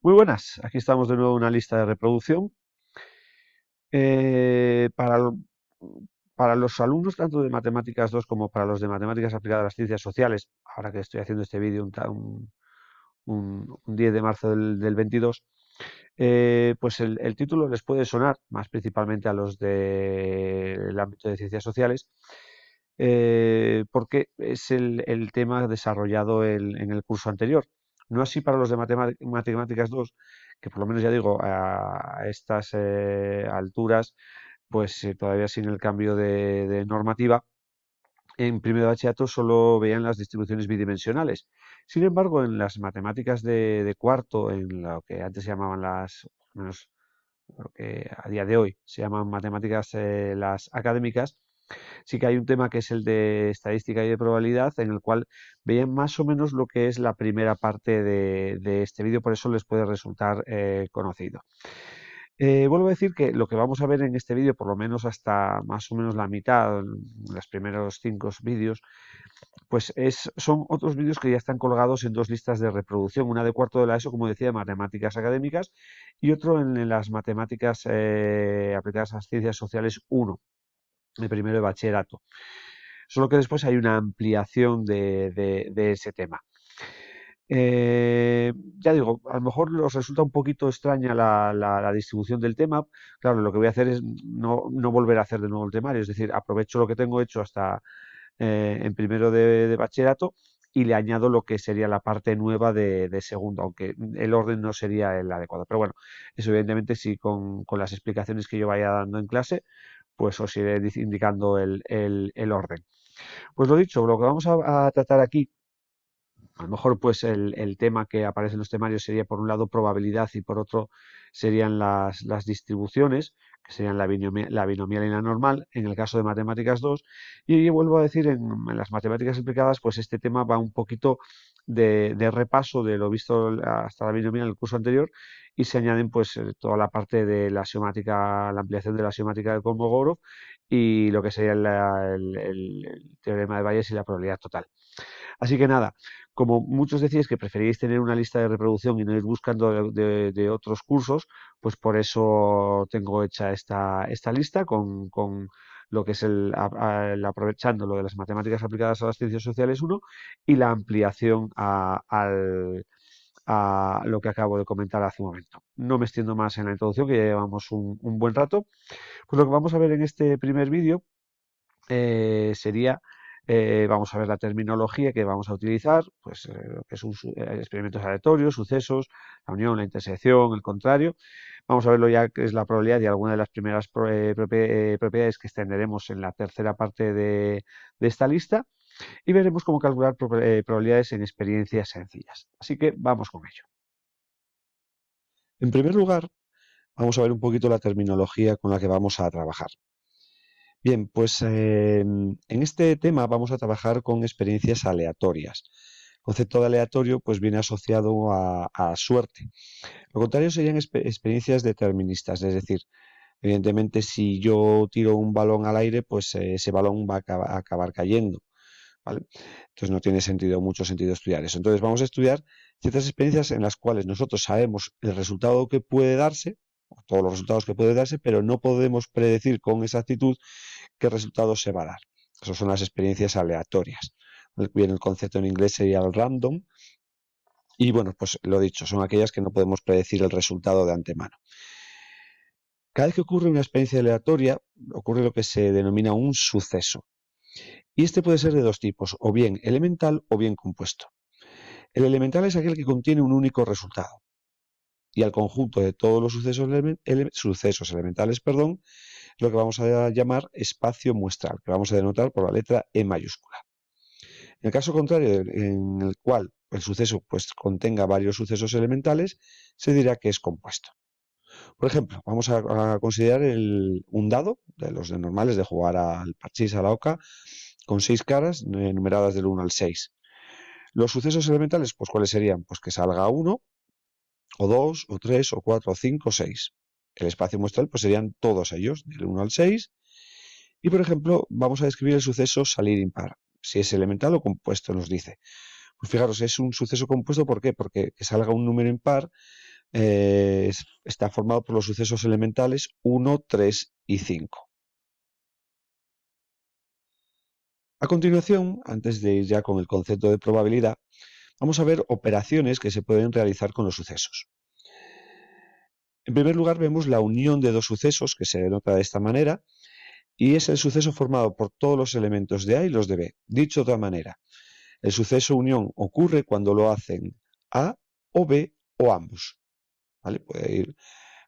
Muy buenas, aquí estamos de nuevo en una lista de reproducción. Eh, para, el- para los alumnos tanto de Matemáticas 2 como para los de Matemáticas aplicadas a las ciencias sociales, ahora que estoy haciendo este vídeo un 10 de marzo del 22, pues el título les puede sonar, más principalmente a los del ámbito de ciencias sociales, porque es el tema desarrollado en el curso anterior. No así para los de Matemáticas 2, que por lo menos ya digo, a estas alturas, pues todavía sin el cambio de normativa, en primero de bachillerato solo veían las distribuciones bidimensionales. Sin embargo, en las matemáticas de cuarto, en lo que antes se llamaban menos lo que a día de hoy se llaman matemáticas las académicas, sí que hay un tema que es el de estadística y de probabilidad, en el cual veían más o menos lo que es la primera parte de este vídeo, por eso les puede resultar conocido. Vuelvo a decir que lo que vamos a ver en este vídeo, por lo menos hasta más o menos la mitad, los primeros 5 vídeos, pues son otros vídeos que ya están colgados en dos listas de reproducción, una de cuarto de la ESO, como decía, de matemáticas académicas, y otro en las matemáticas aplicadas a las ciencias sociales 1, de primero de bachillerato. Solo que después hay una ampliación de ese tema. Ya digo, a lo mejor os resulta un poquito extraña la distribución del tema. Claro, lo que voy a hacer es no volver a hacer de nuevo el temario, es decir, aprovecho lo que tengo hecho hasta en primero de bachillerato y le añado lo que sería la parte nueva de segundo, aunque el orden no sería el adecuado. Pero bueno, eso evidentemente sí con las explicaciones que yo vaya dando en clase, pues os iré indicando el orden. Pues lo dicho, lo que vamos a tratar aquí, a lo mejor pues el tema que aparece en los temarios sería por un lado probabilidad y por otro serían las distribuciones, que serían la binomial y la normal, en el caso de matemáticas 2. Y vuelvo a decir, en las matemáticas implicadas, pues este tema va un poquito de repaso de lo visto hasta la binomial en el curso anterior y se añaden pues toda la parte de la axiomática, la ampliación de la axiomática de Kolmogorov y lo que sería el teorema de Bayes y la probabilidad total. Así que nada, como muchos decíais que preferíais tener una lista de reproducción y no ir buscando de otros cursos, pues por eso tengo hecha esta lista con lo que es aprovechando lo de las matemáticas aplicadas a las ciencias sociales 1 y la ampliación a lo que acabo de comentar hace un momento. No me extiendo más en la introducción, que ya llevamos un buen rato. Pues lo que vamos a ver en este primer vídeo sería, vamos a ver la terminología que vamos a utilizar, pues lo que son experimentos aleatorios, sucesos, la unión, la intersección, el contrario. Vamos a verlo ya que es la probabilidad y alguna de las primeras propiedades que extenderemos en la tercera parte de esta lista y veremos cómo calcular probabilidades en experiencias sencillas. Así que vamos con ello. En primer lugar, vamos a ver un poquito la terminología con la que vamos a trabajar. Bien, pues en este tema vamos a trabajar con experiencias aleatorias. El concepto de aleatorio pues viene asociado a suerte. Lo contrario serían experiencias deterministas, es decir, evidentemente si yo tiro un balón al aire, pues ese balón va a acabar cayendo, ¿vale? Entonces no tiene mucho sentido estudiar eso. Entonces vamos a estudiar ciertas experiencias en las cuales nosotros sabemos el resultado que puede darse, o todos los resultados que puede darse, pero no podemos predecir con exactitud qué resultado se va a dar. Esas son las experiencias aleatorias. Bien, el concepto en inglés sería el random. Y bueno, pues lo dicho, son aquellas que no podemos predecir el resultado de antemano. Cada vez que ocurre una experiencia aleatoria, ocurre lo que se denomina un suceso. Y este puede ser de dos tipos, o bien elemental o bien compuesto. El elemental es aquel que contiene un único resultado. Y al conjunto de todos los sucesos elementales, lo que vamos a llamar espacio muestral, que vamos a denotar por la letra E mayúscula. En el caso contrario, en el cual el suceso pues, contenga varios sucesos elementales, se dirá que es compuesto. Por ejemplo, vamos a considerar un dado, de los de normales de jugar al parchís a la oca, con 6 caras numeradas del 1 al 6. Los sucesos elementales, pues ¿cuáles serían? Pues que salga 1, o 2, o 3, o 4, o 5, o 6. El espacio muestral, pues serían todos ellos, del 1 al 6. Y, por ejemplo, vamos a describir el suceso salir impar. Si es elemental o compuesto, nos dice. Pues fijaros, es un suceso compuesto, ¿por qué? Porque que salga un número impar está formado por los sucesos elementales 1, 3 y 5. A continuación, antes de ir ya con el concepto de probabilidad, vamos a ver operaciones que se pueden realizar con los sucesos. En primer lugar, vemos la unión de dos sucesos, que se denota de esta manera, y es el suceso formado por todos los elementos de A y los de B. Dicho de otra manera, el suceso unión ocurre cuando lo hacen A o B o ambos. ¿Vale?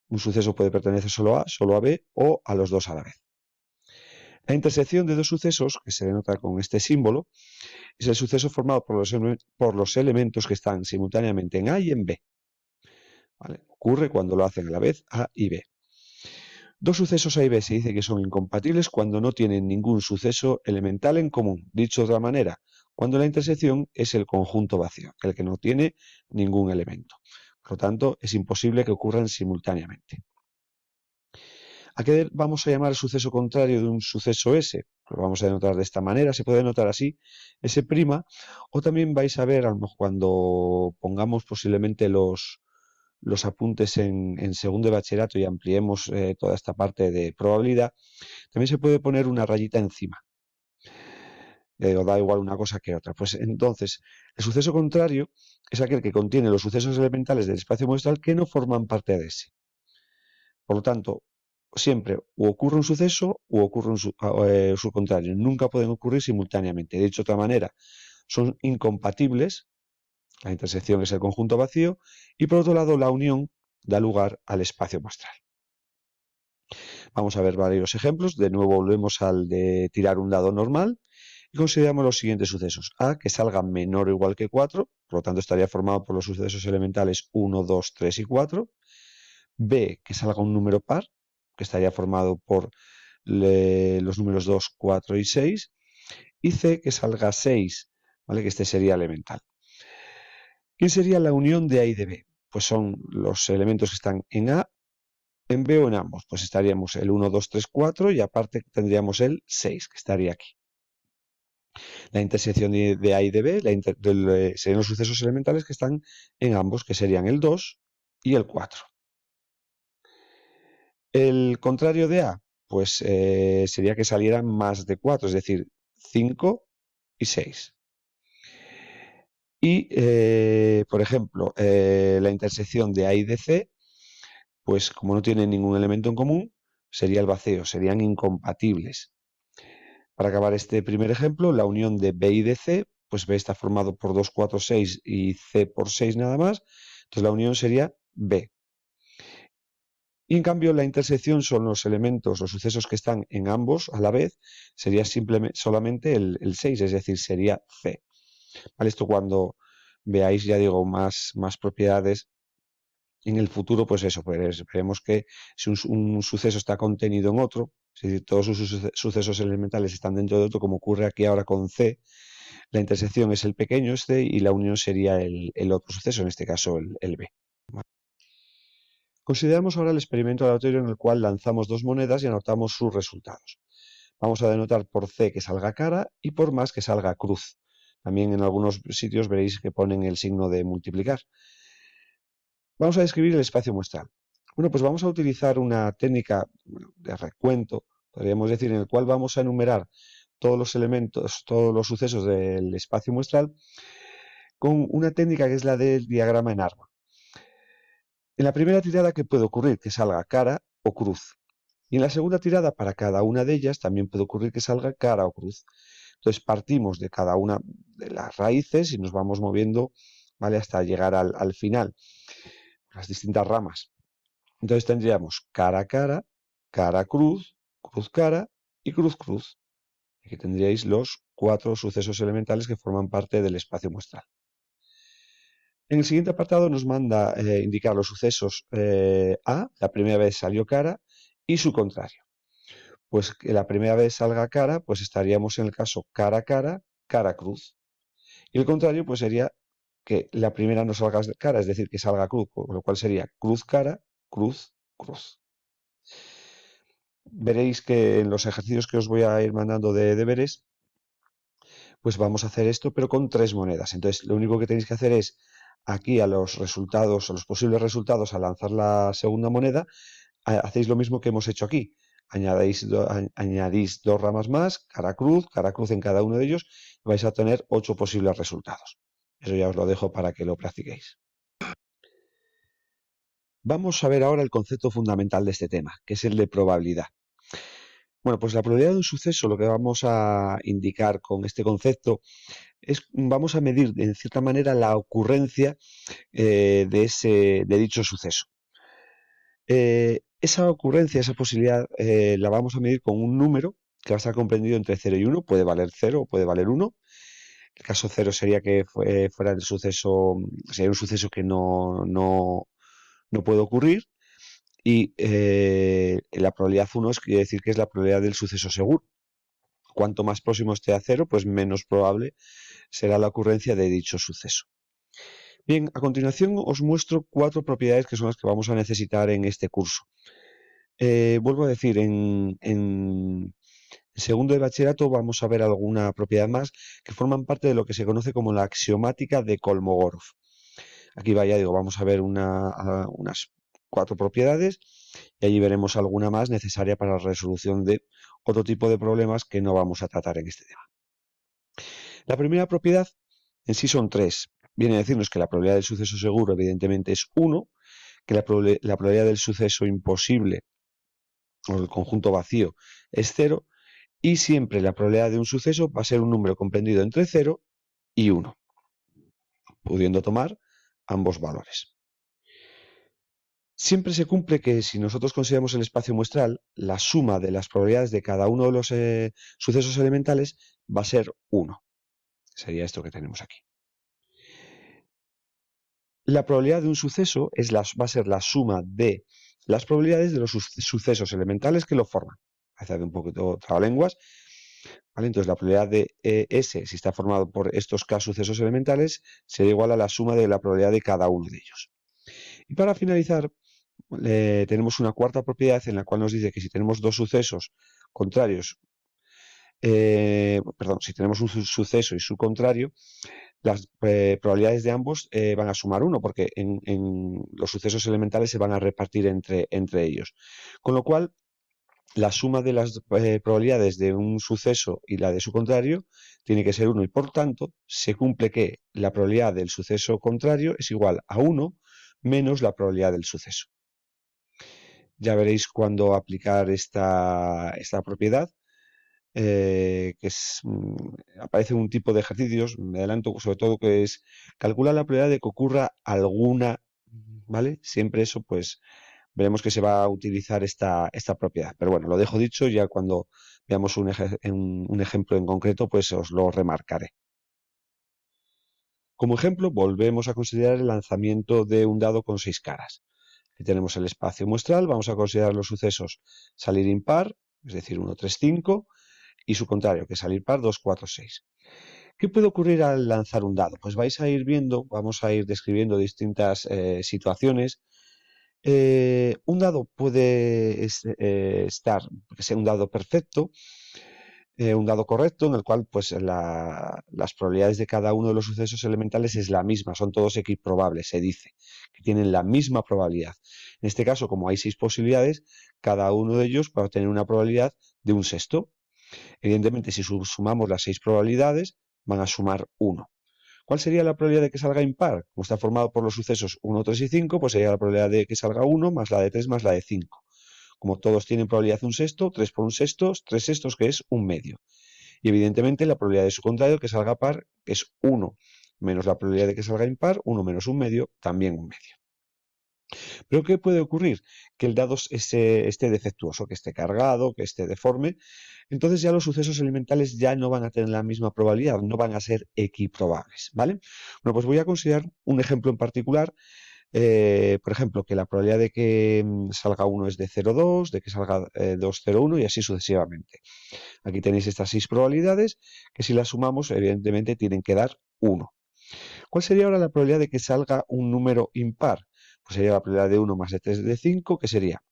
Un suceso puede pertenecer solo a A, solo a B o a los dos a la vez. La intersección de dos sucesos, que se denota con este símbolo, es el suceso formado por los elementos que están simultáneamente en A y en B. ¿Vale? Ocurre cuando lo hacen a la vez A y B. Dos sucesos A y B se dice que son incompatibles cuando no tienen ningún suceso elemental en común. Dicho de otra manera, cuando la intersección es el conjunto vacío, el que no tiene ningún elemento. Por lo tanto, es imposible que ocurran simultáneamente. ¿A qué vamos a llamar el suceso contrario de un suceso S? Lo vamos a denotar de esta manera, se puede denotar así, S', o también vais a ver cuando pongamos posiblemente los apuntes en segundo de bachillerato y ampliemos toda esta parte de probabilidad, también se puede poner una rayita encima. O da igual una cosa que otra. Pues entonces, el suceso contrario es aquel que contiene los sucesos elementales del espacio muestral que no forman parte de ese. Por lo tanto, siempre o ocurre un suceso o ocurre su contrario. Nunca pueden ocurrir simultáneamente. De hecho, de otra manera, son incompatibles. La intersección es el conjunto vacío y por otro lado la unión da lugar al espacio muestral. Vamos a ver varios ejemplos. De nuevo volvemos al de tirar un dado normal y consideramos los siguientes sucesos. A, que salga menor o igual que 4, por lo tanto estaría formado por los sucesos elementales 1, 2, 3 y 4. B, que salga un número par, que estaría formado por los números 2, 4 y 6. Y C, que salga 6, ¿vale? Que este sería elemental. ¿Qué sería la unión de A y de B? Pues son los elementos que están en A, en B o en ambos. Pues estaríamos el 1, 2, 3, 4 y aparte tendríamos el 6, que estaría aquí. La intersección de A y de B serían los sucesos elementales que están en ambos, que serían el 2 y el 4. El contrario de A, pues sería que salieran más de 4, es decir, 5 y 6. Y, por ejemplo, la intersección de A y de C, pues como no tienen ningún elemento en común, sería el vacío, serían incompatibles. Para acabar este primer ejemplo, la unión de B y de C, pues B está formado por 2, 4, 6 y C por 6 nada más, entonces la unión sería B. Y en cambio la intersección son los elementos, los sucesos que están en ambos a la vez, sería solamente el 6, es decir, sería C. ¿Vale? Esto cuando veáis, ya digo, más propiedades en el futuro, pues eso, pues veremos que si un suceso está contenido en otro, es decir, todos sus sucesos elementales están dentro de otro, como ocurre aquí ahora con C, la intersección es el pequeño este y la unión sería el otro suceso, en este caso el B. Consideramos ahora el experimento aleatorio en el cual lanzamos dos monedas y anotamos sus resultados. Vamos a denotar por C que salga cara y por más que salga cruz. También en algunos sitios veréis que ponen el signo de multiplicar. Vamos a describir el espacio muestral. Bueno, pues vamos a utilizar una técnica de recuento, podríamos decir, en el cual vamos a enumerar todos los elementos, todos los sucesos del espacio muestral con una técnica que es la del diagrama en arma. En la primera tirada, ¿qué puede ocurrir? Que salga cara o cruz. Y en la segunda tirada, para cada una de ellas, también puede ocurrir que salga cara o cruz. Entonces partimos de cada una de las raíces y nos vamos moviendo, ¿vale? Hasta llegar al final, las distintas ramas. Entonces tendríamos cara cara, cara cruz, cruz cara y cruz cruz. Aquí tendríais los 4 sucesos elementales que forman parte del espacio muestral. En el siguiente apartado nos manda indicar los sucesos A, la primera vez salió cara, y su contrario. Pues que la primera vez salga cara, pues estaríamos en el caso cara cara, cara cruz. Y el contrario, pues sería que la primera no salga cara, es decir, que salga cruz, con lo cual sería cruz cara, cruz, cruz. Veréis que en los ejercicios que os voy a ir mandando de deberes, pues vamos a hacer esto, pero con 3 monedas. Entonces, lo único que tenéis que hacer es aquí a los resultados, a los posibles resultados al lanzar la segunda moneda, hacéis lo mismo que hemos hecho aquí. Añadís dos ramas más, cara cruz en cada uno de ellos, y vais a tener 8 posibles resultados. Eso ya os lo dejo para que lo practiquéis. Vamos a ver ahora el concepto fundamental de este tema, que es el de probabilidad. Bueno, pues la probabilidad de un suceso, lo que vamos a indicar con este concepto, vamos a medir en cierta manera la ocurrencia de dicho suceso. Esa ocurrencia, esa posibilidad, la vamos a medir con un número que va a estar comprendido entre 0 y 1, puede valer 0 o puede valer 1. El caso 0 sería que fuera el suceso, sería un suceso que no puede ocurrir. Y la probabilidad 1 quiere decir que es la probabilidad del suceso seguro. Cuanto más próximo esté a 0, pues menos probable será la ocurrencia de dicho suceso. Bien, a continuación os muestro 4 propiedades que son las que vamos a necesitar en este curso. Vuelvo a decir, en segundo de bachillerato vamos a ver alguna propiedad más que forman parte de lo que se conoce como la axiomática de Kolmogorov. Aquí vaya, digo, vamos a ver unas 4 propiedades y allí veremos alguna más necesaria para la resolución de otro tipo de problemas que no vamos a tratar en este tema. La primera propiedad en sí son 3. Viene a decirnos que la probabilidad del suceso seguro evidentemente es 1, que la probabilidad del suceso imposible o el conjunto vacío es 0 y siempre la probabilidad de un suceso va a ser un número comprendido entre 0 y 1, pudiendo tomar ambos valores. Siempre se cumple que si nosotros consideramos el espacio muestral, la suma de las probabilidades de cada uno de los sucesos elementales va a ser 1. Sería esto que tenemos aquí. La probabilidad de un suceso va a ser la suma de las probabilidades de los sucesos elementales que lo forman. Hace un poquito trabalenguas. ¿Vale? Entonces la probabilidad de S, si está formado por estos K sucesos elementales, será igual a la suma de la probabilidad de cada uno de ellos. Y para finalizar, tenemos una cuarta propiedad en la cual nos dice que si tenemos dos sucesos contrarios, si tenemos un suceso y su contrario, las probabilidades de ambos van a sumar 1, porque en los sucesos elementales se van a repartir entre ellos. Con lo cual, la suma de las probabilidades de un suceso y la de su contrario tiene que ser 1 y por tanto se cumple que la probabilidad del suceso contrario es igual a 1 menos la probabilidad del suceso. Ya veréis cuándo aplicar esta propiedad, que aparece un tipo de ejercicios, me adelanto sobre todo, que es calcular la probabilidad de que ocurra alguna, ¿vale? Siempre eso pues veremos que se va a utilizar esta propiedad. Pero bueno, lo dejo dicho, ya cuando veamos un ejemplo en concreto, pues os lo remarcaré. Como ejemplo, volvemos a considerar el lanzamiento de un dado con 6 caras. Aquí tenemos el espacio muestral, vamos a considerar los sucesos salir impar, es decir, 1, 3, 5, y su contrario, que es salir par, 2, 4, 6. ¿Qué puede ocurrir al lanzar un dado? Pues vais a ir viendo, vamos a ir describiendo distintas situaciones. Un dado puede estar, que sea un dado perfecto, un dado correcto, en el cual pues las probabilidades de cada uno de los sucesos elementales es la misma, son todos equiprobables, se dice, que tienen la misma probabilidad. En este caso, como hay 6 posibilidades, cada uno de ellos va a tener una probabilidad de un sexto. Evidentemente, si sumamos las 6 probabilidades, van a sumar 1. ¿Cuál sería la probabilidad de que salga impar? Como está formado por los sucesos 1, 3 y 5, pues sería la probabilidad de que salga 1 más la de 3 más la de 5. Como todos tienen probabilidad de un sexto, 3 por un sexto, 3 sextos, que es un medio. Y evidentemente la probabilidad de su contrario, que salga par, es 1 menos la probabilidad de que salga impar, 1 menos un medio, también un medio. ¿Pero qué puede ocurrir? Que el dado esté defectuoso, que esté cargado, que esté deforme. Entonces ya los sucesos elementales ya no van a tener la misma probabilidad, no van a ser equiprobables, ¿vale? Bueno, pues voy a considerar un ejemplo en particular. Por ejemplo, que la probabilidad de que salga 1 es de 0,2, de que salga 2, 0,1 y así sucesivamente. Aquí tenéis estas 6 probabilidades que si las sumamos, evidentemente tienen que dar 1. ¿Cuál sería ahora la probabilidad de que salga un número impar? Pues sería la probabilidad de 1 más de 3 de 5, que sería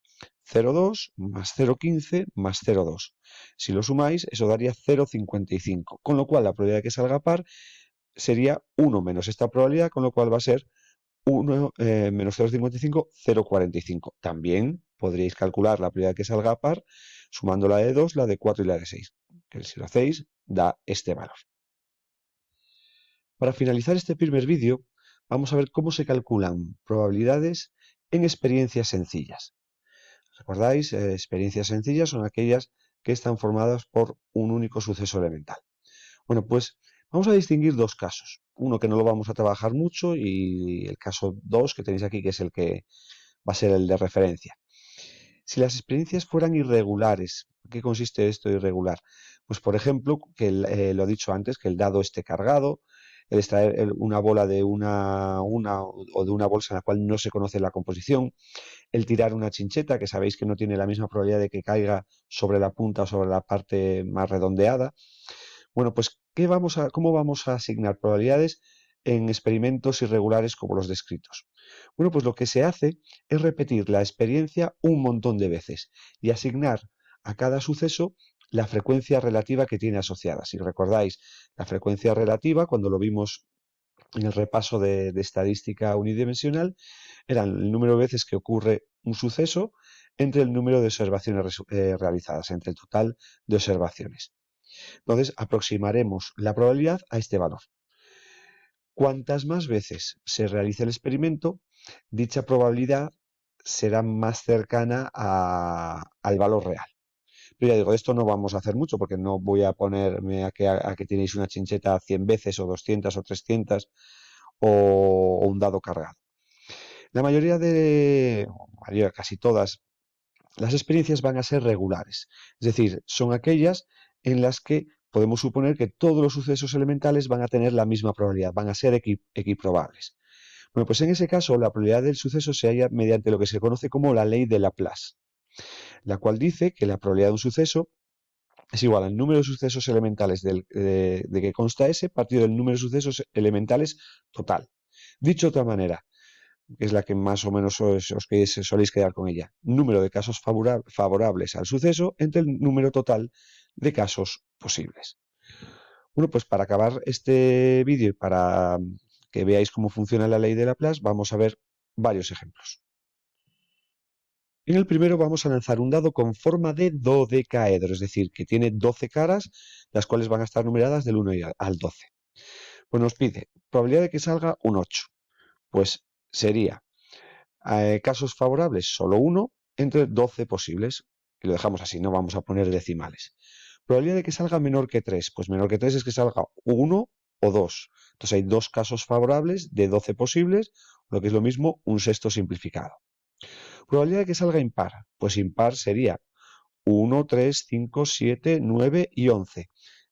0,2 más 0,15 más 0,2. Si lo sumáis, eso daría 0,55. Con lo cual, la probabilidad de que salga par sería 1 menos esta probabilidad, con lo cual va a ser 1 menos 0,55, 0,45. También podríais calcular la probabilidad de que salga par sumando la de 2, la de 4 y la de 6, que si lo hacéis da este valor. Para finalizar este primer vídeo, vamos a ver cómo se calculan probabilidades en experiencias sencillas. ¿Recordáis? Experiencias sencillas son aquellas que están formadas por un único suceso elemental. Bueno, pues vamos a distinguir dos casos. Uno que no lo vamos a trabajar mucho y el caso 2 que tenéis aquí, que es el que va a ser el de referencia. Si las experiencias fueran irregulares, ¿qué consiste esto de irregular? Pues por ejemplo, que lo he dicho antes, que el dado esté cargado, el extraer una bola de una o de una bolsa en la cual no se conoce la composición, el tirar una chincheta, que sabéis que no tiene la misma probabilidad de que caiga sobre la punta o sobre la parte más redondeada. Bueno, pues ¿cómo vamos a asignar probabilidades en experimentos irregulares como los descritos? Bueno, pues lo que se hace es repetir la experiencia un montón de veces y asignar a cada suceso la frecuencia relativa que tiene asociada. Si recordáis, la frecuencia relativa, cuando lo vimos en el repaso de estadística unidimensional, era el número de veces que ocurre un suceso entre el número de observaciones realizadas, entre el total de observaciones. Entonces, aproximaremos la probabilidad a este valor. Cuantas más veces se realice el experimento, dicha probabilidad será más cercana al valor real. Pero ya digo, esto no vamos a hacer mucho porque no voy a ponerme a que tenéis una chincheta 100 veces o 200 o 300 o un dado cargado. La mayoría casi todas, las experiencias van a ser regulares, es decir, son aquellas en las que podemos suponer que todos los sucesos elementales van a tener la misma probabilidad, van a ser equiprobables. Bueno, pues en ese caso la probabilidad del suceso se halla mediante lo que se conoce como la ley de Laplace, la cual dice que la probabilidad de un suceso es igual al número de sucesos elementales de que consta ese partido del número de sucesos elementales total. Dicho de otra manera, que es la que más o menos soléis quedar con ella. Número de casos favorables al suceso entre el número total de casos posibles. Bueno, pues para acabar este vídeo y para que veáis cómo funciona la ley de Laplace, vamos a ver varios ejemplos. En el primero vamos a lanzar un dado con forma de dodecaedro, es decir, que tiene 12 caras, las cuales van a estar numeradas del 1 al 12. Pues nos pide probabilidad de que salga un 8. Pues sería casos favorables solo 1 entre 12 posibles. Y lo dejamos así, no vamos a poner decimales. Probabilidad de que salga menor que 3. Pues menor que 3 es que salga 1 o 2. Entonces hay dos casos favorables de 12 posibles, lo que es lo mismo un sexto simplificado. Probabilidad de que salga impar. Pues impar sería 1, 3, 5, 7, 9 y 11. Es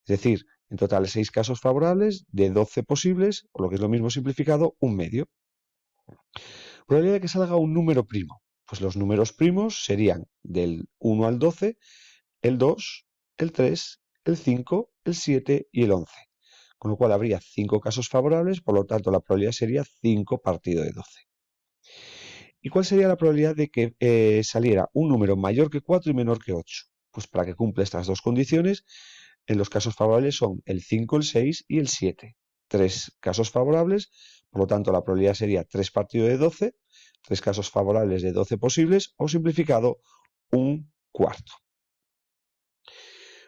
decir, en total 6 casos favorables de 12 posibles, o lo que es lo mismo simplificado, un medio. Probabilidad de que salga un número primo. Pues los números primos serían del 1 al 12, el 2, el 3, el 5, el 7 y el 11. Con lo cual habría 5 casos favorables, por lo tanto la probabilidad sería 5 partido de 12. ¿Y cuál sería la probabilidad de que saliera un número mayor que 4 y menor que 8? Pues para que cumpla estas dos condiciones, en los casos favorables son el 5, el 6 y el 7. 3 casos favorables, por lo tanto la probabilidad sería 3 partido de 12, 3 casos favorables de 12 posibles, o simplificado, un cuarto.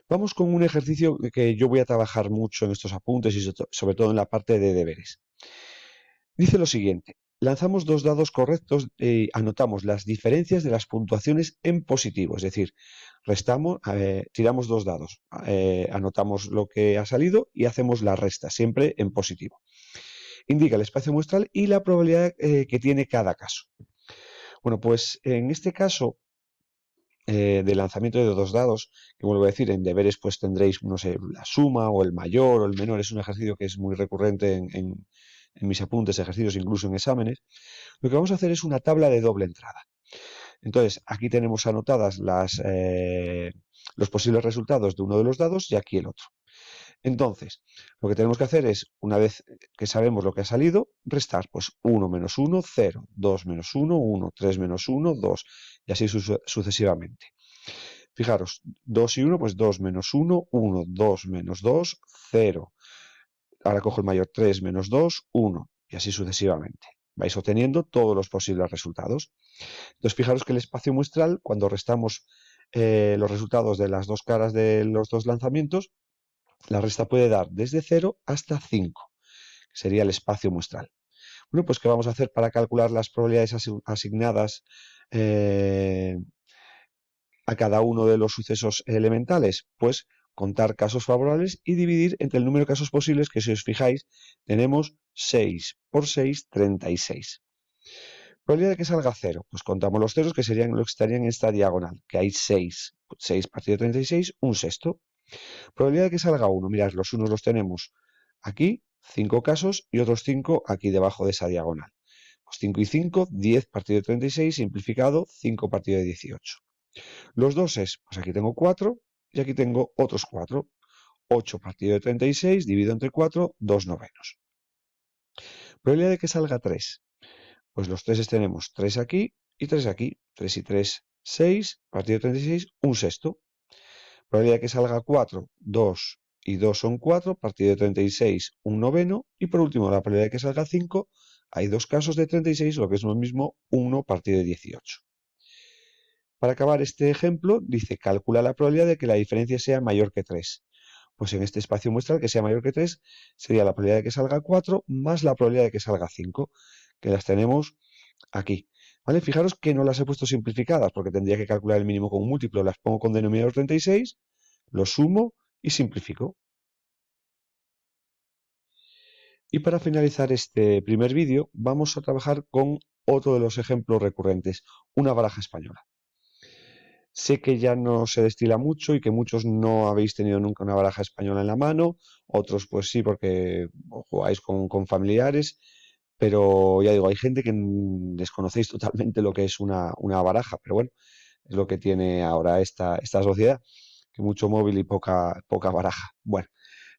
Vamos con un ejercicio que yo voy a trabajar mucho en estos apuntes y sobre todo en la parte de deberes. Dice lo siguiente: lanzamos dos dados correctos y anotamos las diferencias de las puntuaciones en positivo, es decir, tiramos dos dados, anotamos lo que ha salido y hacemos la resta, siempre en positivo. Indica el espacio muestral y la probabilidad que tiene cada caso. Bueno, pues en este caso de lanzamiento de dos dados, que vuelvo a decir, en deberes pues tendréis, no sé, la suma o el mayor o el menor, es un ejercicio que es muy recurrente en mis apuntes, ejercicios, incluso en exámenes. Lo que vamos a hacer es una tabla de doble entrada. Entonces, aquí tenemos anotadas los posibles resultados de uno de los dados y aquí el otro. Entonces, lo que tenemos que hacer es, una vez que sabemos lo que ha salido, restar, pues 1 menos 1, 0, 2 menos 1, 1, 3 menos 1, 2, y así sucesivamente. Fijaros, 2 y 1, pues 2 menos 1, 1, 2 menos 2, 0. ahora cojo el mayor, 3 menos 2, 1, y así sucesivamente. Vais obteniendo todos los posibles resultados. Entonces, fijaros que el espacio muestral, cuando restamos los resultados de las dos caras de los dos lanzamientos, la resta puede dar desde 0 hasta 5, que sería el espacio muestral. Bueno, pues ¿qué vamos a hacer para calcular las probabilidades asignadas a cada uno de los sucesos elementales? Pues contar casos favorables y dividir entre el número de casos posibles, que si os fijáis, tenemos 6 por 6, 36. Probabilidad de que salga 0, pues contamos los ceros, que serían los que estarían en esta diagonal, que hay 6. 6 partido de 36, un sexto. Probabilidad de que salga 1, mirad, los unos los tenemos aquí, 5 casos, y otros 5 aquí debajo de esa diagonal. Pues 5 y 5, 10 partido de 36, simplificado, 5 partido de 18. Los doses, pues aquí tengo 4 y aquí tengo otros 4. 8 partido de 36, dividido entre 4, 2 novenos. Probabilidad de que salga 3. Pues los 3 tenemos 3 aquí y 3 aquí. 3 y 3, 6, partido de 36, un sexto. Probabilidad de que salga 4, 2 y 2 son 4, partido de 36, un noveno. Y por último, la probabilidad de que salga 5, hay dos casos de 36, lo que es lo mismo, 1 partido de 18. Para acabar este ejemplo, dice, calcula la probabilidad de que la diferencia sea mayor que 3. Pues en este espacio muestral, que sea mayor que 3, sería la probabilidad de que salga 4 más la probabilidad de que salga 5, que las tenemos aquí. ¿Vale? Fijaros que no las he puesto simplificadas, porque tendría que calcular el mínimo con un múltiplo. Las pongo con denominador 36, lo sumo y simplifico. Y para finalizar este primer vídeo, vamos a trabajar con otro de los ejemplos recurrentes, una baraja española. Sé que ya no se destila mucho y que muchos no habéis tenido nunca una baraja española en la mano, otros pues sí porque jugáis con familiares, pero ya digo, hay gente que desconocéis totalmente lo que es una baraja, pero bueno, es lo que tiene ahora esta sociedad, que mucho móvil y poca baraja. Bueno,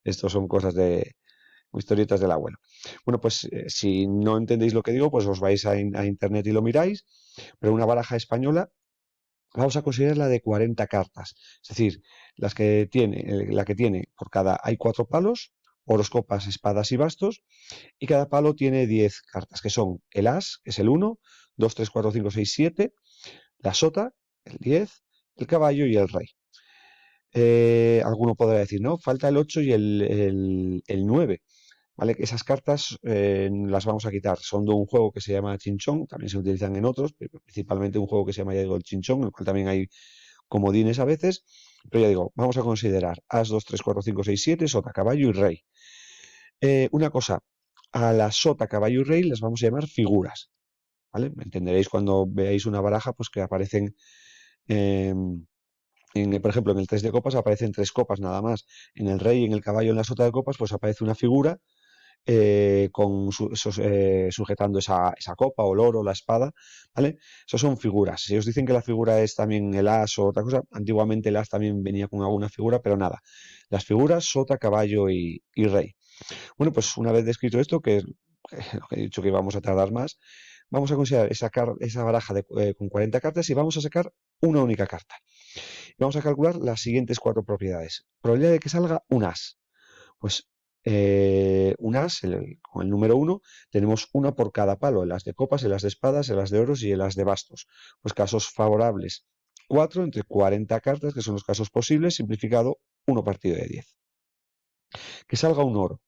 estos son cosas de historietas del abuelo. Bueno, pues si no entendéis lo que digo, pues os vais a internet y lo miráis, pero una baraja española vamos a considerar la de 40 cartas. Es decir, la que tiene por cada, hay 4 palos, oros, copas, espadas y bastos, y cada palo tiene 10 cartas, que son el as, que es el 1, 2, 3, 4, 5, 6, 7, la sota, el 10, el caballo y el rey. Alguno podrá decir, no, falta el 8 y el 9. ¿Vale? Esas cartas las vamos a quitar. Son de un juego que se llama Chinchón, también se utilizan en otros, pero principalmente un juego que se llama, ya digo, el Chinchón, en el cual también hay comodines a veces. Pero ya digo, vamos a considerar as, 2, 3, 4, 5, 6, 7, sota, caballo y rey. Una cosa, a la sota, caballo y rey las vamos a llamar figuras. ¿Vale? Entenderéis cuando veáis una baraja, pues que aparecen, eh, por ejemplo, en el 3 de copas aparecen 3 copas nada más. En el rey, en el caballo, en la sota de copas, pues aparece una figura sujetando esa copa o el oro, la espada, ¿vale? Eso son figuras. Si os dicen que la figura es también el as o otra cosa, antiguamente el as también venía con alguna figura, pero nada. Las figuras, sota, caballo y rey. Bueno, pues una vez descrito esto, que es lo que he dicho que vamos a tardar más, vamos a considerar esa baraja con 40 cartas y vamos a sacar una única carta. Y vamos a calcular las siguientes 4 propiedades. Probabilidad de que salga un as. Pues un as, con el número 1, tenemos una por cada palo, el as de copas, el as de espadas, el as de oros y el as de bastos. Pues casos favorables, 4 entre 40 cartas, que son los casos posibles, simplificado, 1 partido de 10. Que salga un oro.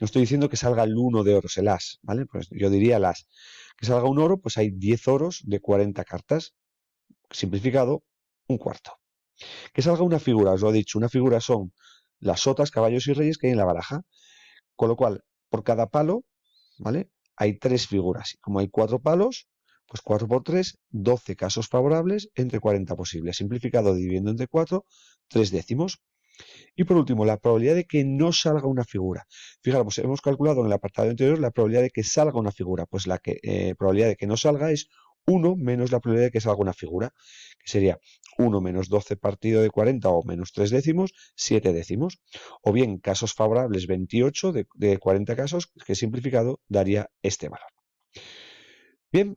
No estoy diciendo que salga el 1 de oros, el as, ¿vale? Pues yo diría el as. Que salga un oro, pues hay 10 oros de 40 cartas, simplificado, un cuarto. Que salga una figura, os lo he dicho, una figura son las sotas, caballos y reyes que hay en la baraja. Con lo cual, por cada palo, ¿vale? Hay 3 figuras. Como hay 4 palos, pues 4 por 3, 12 casos favorables entre 40 posibles. Simplificado dividiendo entre 4, 3 décimos. Y por último, la probabilidad de que no salga una figura. Fijaros, pues hemos calculado en el apartado anterior la probabilidad de que salga una figura. Pues la probabilidad de que no salga es 1 menos la probabilidad de que salga una figura, que sería 1 menos 12 partido de 40 o menos 3 décimos, 7 décimos. O bien, casos favorables 28 de 40 casos, que simplificado daría este valor. Bien,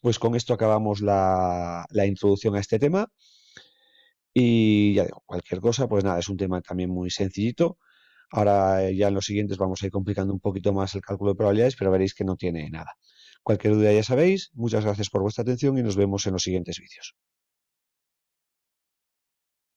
pues con esto acabamos la introducción a este tema. Y ya digo, cualquier cosa, pues nada, es un tema también muy sencillito. Ahora ya en los siguientes vamos a ir complicando un poquito más el cálculo de probabilidades, pero veréis que no tiene nada. Cualquier duda ya sabéis, muchas gracias por vuestra atención y nos vemos en los siguientes vídeos.